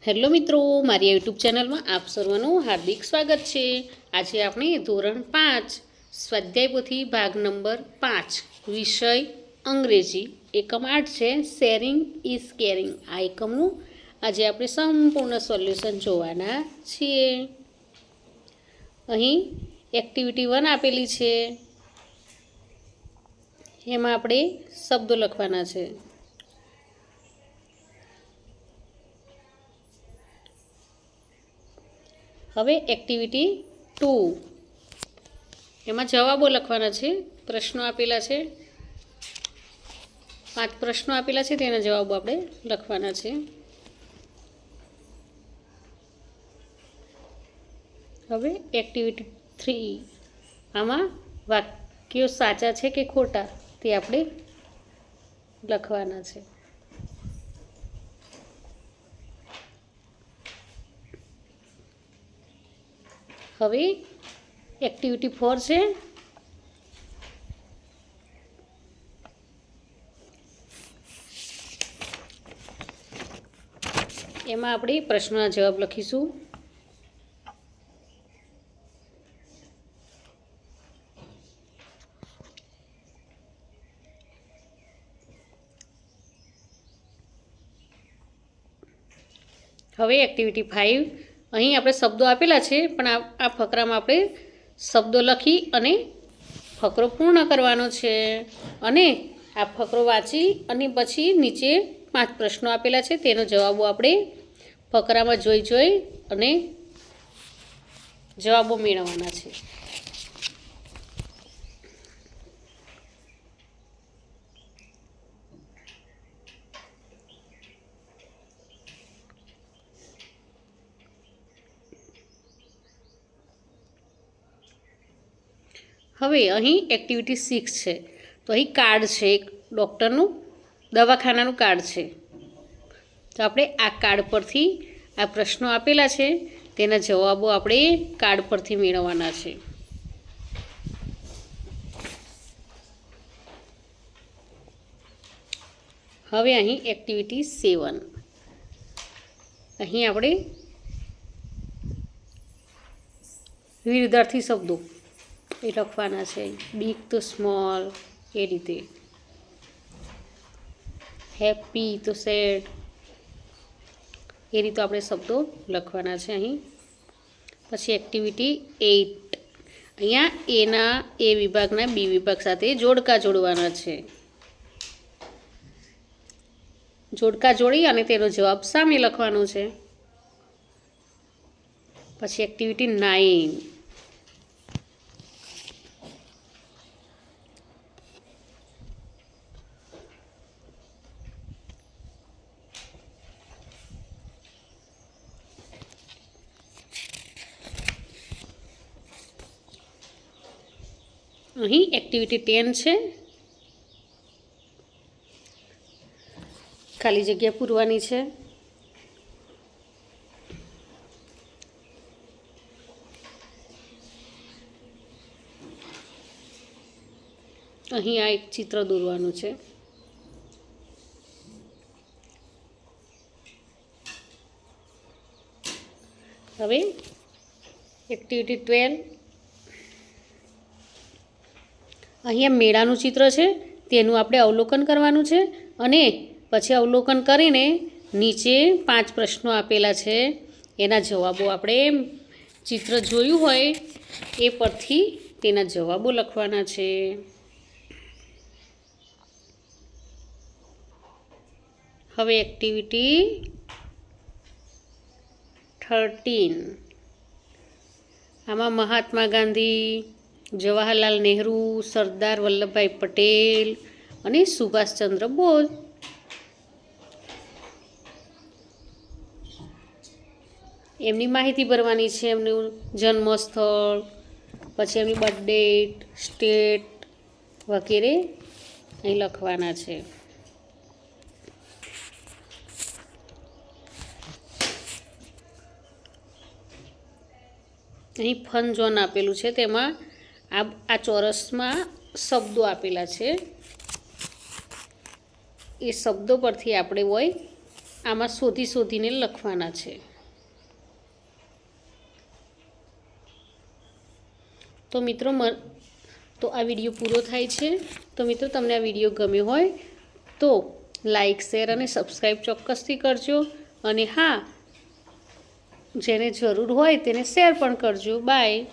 Hello મિત્રો, મારી YouTube ચેનલમાં આપ સર્વનું હાર્દિક સ્વાગત છે। આજે આપણે ધોરણ 5 સ્વાધ્યાય પોથી ભાગ નંબર 5 વિષય અંગ્રેજી એકમ 8 છે શેરિંગ ઇઝ કેરિંગ। આ એકમનું આજે આપણે સંપૂર્ણ સોલ્યુશન જોવાના છીએ। અહીં એક્ટિવિટી 1 આપેલી છે, એમાં આપણે શબ્દો લખવાના છે। હવે એક્ટિવિટી 2 એમાં જવાબો લખવાના છે। પ્રશ્નો આપેલા છે, 5 પ્રશ્નો આપેલા છે, તેના જવાબો આપણે લખવાના છે। હવે એક્ટિવિટી 3 આમાં વાક્યો સાચા છે કે ખોટા તે આપણે લખવાના છે। હવે એક્ટિવિટી 4 છે, એમાં આપણે પ્રશ્નોના જવાબ લખીશું। હવે એક્ટિવિટી 5 અહીં આપણે શબ્દો આપેલા છે, પણ આ ફકરામાં આપણે શબ્દો લખી અને ફકરો પૂર્ણ કરવાનો છે। અને આ ફકરો વાંચી અને પછી નીચે 5 પ્રશ્નો આપેલા છે, તેનો જવાબો આપણે ફકરામાં જોઈ અને જવાબો મેળવવાના છે। હવે અહીં એક્ટિવિટી 6 છે, તો અહીં કાર્ડ છે, એક ડૉક્ટરનું દવાખાનાનું કાર્ડ છે। તો આપણે આ કાર્ડ પરથી આ પ્રશ્નો આપેલા છે, તેના જવાબો આપણે કાર્ડ પરથી મેળવવાના છે। હવે અહીં એક્ટિવિટી 7 અહીં આપણે વિરુદ્ધાર્થી શબ્દો એ લખવાના છે, બિગ તો સ્મોલ એ રીતે, હેપી તો સેડ એ રીતે આપણે શબ્દો લખવાના છે અહીં। પછી એક્ટિવિટી 8 અહીંયા એના એ વિભાગના બી વિભાગ સાથે જોડકા જોડવાના છે, જોડકા જોડી અને તેનો જવાબ સામે લખવાનો છે। પછી એક્ટિવિટી 9 અહીં એક્ટિવિટી 10 છે, ખાલી જગ્યા પૂરવાની છે। અહીં આ એક ચિત્ર દોરવાનું છે। હવે એક્ટિવિટી 12 અહીંયા મેળાનું ચિત્ર છે, તેનું આપણે અવલોકન કરવાનું છે અને પછી અવલોકન કરીને નીચે 5 પ્રશ્નો આપેલા છે, એના જવાબો આપણે ચિત્ર જોયું હોય એ પરથી તેના જવાબો લખવાના છે। હવે એક્ટિવિટી 13 આમાં મહાત્મા ગાંધી, જવાહરલાલ નહેરુ, સરદાર વલ્લભભાઈ પટેલ અને સુભાષચંદ્ર બોઝ એમની માહિતી ભરવાની છે, એમનું જન્મસ્થળ, પછી એમની બર્થડેટ, સ્ટેટ વગેરે અહીં લખવાના છે। અહીં ફન ઝોન આપેલું છે, તેમાં આ ચોરસમાં શબ્દો આપેલા છે, એ શબ્દો પરથી આપણે હોય આમાં શોધીને લખવાના છે. તો મિત્રો તો આ વિડીયો પૂરો થાય છે. તો મિત્રો તમને આ વિડીયો ગમ્યો હોય તો લાઈક, શેર અને સબસ્ક્રાઈબ ચોક્કસથી કરજો. અને હા, જેને જરૂર હોય તેને શેર પણ કરજો. બાય.